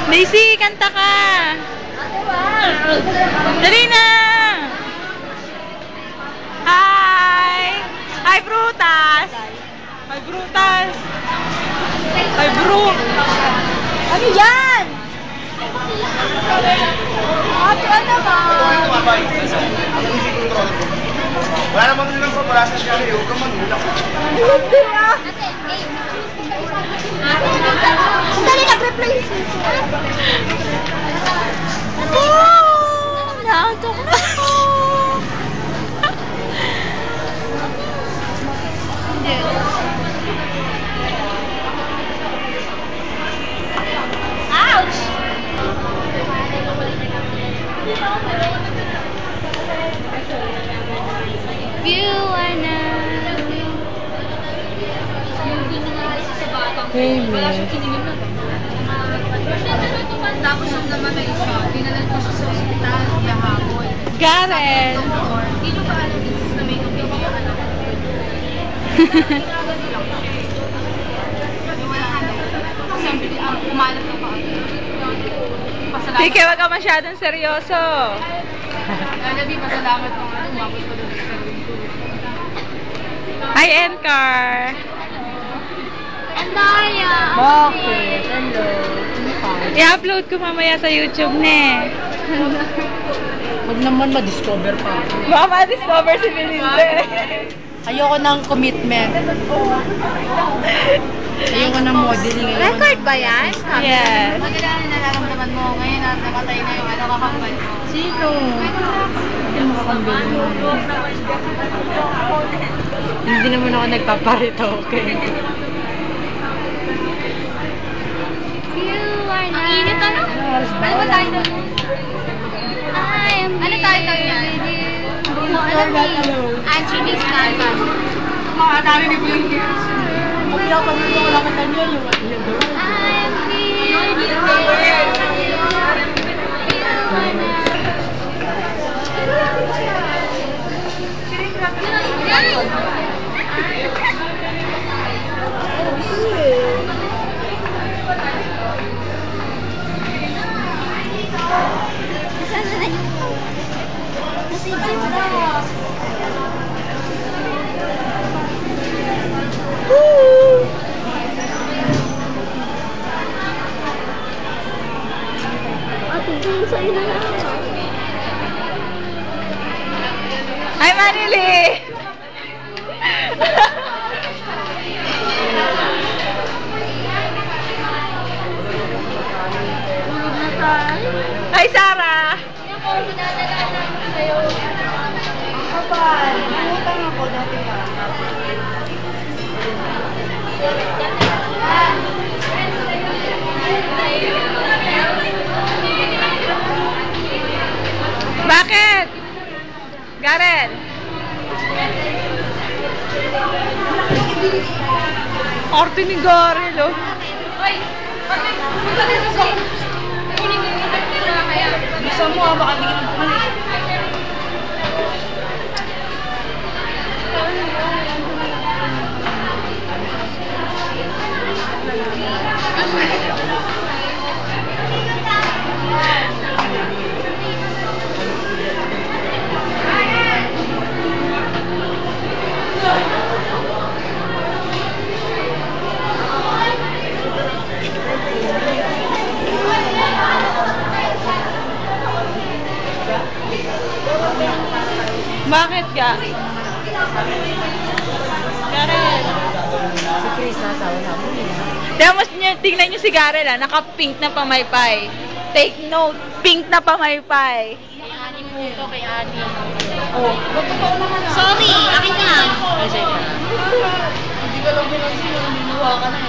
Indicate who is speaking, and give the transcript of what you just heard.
Speaker 1: Daisy, kanta ka! Dali na! Hi! Hi, Brutas! Hi, Brutas! Hi, Brut!
Speaker 2: Ano yan? Ate, ano ba?
Speaker 3: Wala naman din ng papalas na siya. Huwag kang manulak.
Speaker 2: Hindi ah. Dali, nag-replace.
Speaker 1: Oh! Naantok na ako!
Speaker 2: Ouch!
Speaker 1: You are not.
Speaker 2: Hey, man.
Speaker 4: Tapos yung namatay siya, dinala ko siya sa ospital, hapon.
Speaker 1: Garen!
Speaker 4: Hindi nyo pa alam dito na may tubig yung anak ko. Kasi umalat na pa.
Speaker 1: Sige, wag ka masyadong seryoso.
Speaker 4: Lalabi, pasalamat ko nga, umabot ko doon sa
Speaker 1: Hi, Encar!
Speaker 2: Andaya.
Speaker 1: Bakit?
Speaker 2: Hello.
Speaker 1: I-upload ko mamaya sa YouTube, ne.
Speaker 2: Huwag naman ma-discover pa.
Speaker 1: Baka ma-discover si Melinde.
Speaker 2: Ayoko ng commitment. Ayoko ng modeling. Record ba yan?
Speaker 1: Yes.
Speaker 4: Maganda na nararamdaman mo ngayon na namatay na yung kakambal mo.
Speaker 2: Sino? Hindi makakambili mo. Hindi naman ako nagpaparito, okay?
Speaker 4: Ang init ano? Ano ba tayo doon? Ano tayo doon yan? Anthony's Nalman.
Speaker 2: Mga namin ni Blue Hills. Kasi ako dito ko lang katanya yung
Speaker 1: Hi, Manili! Hi, Sarah! Bakit? Garen? Arte ni Garen, oh.
Speaker 4: Gusto mo, baka hindi ka magpumalit.
Speaker 1: Bakit ka? Garen.
Speaker 2: Si Chris nasa wala mo nila.
Speaker 1: Tapos tingnan nyo si Garen, naka-pink na pamaypay. Take note, pink na pamaypay.
Speaker 4: Kay Ani po ito, kay Ani.
Speaker 2: Oh,
Speaker 4: Sorry, akin na.
Speaker 2: Ay, sige.
Speaker 3: Hindi ka lang binansin, naniniwa ka na.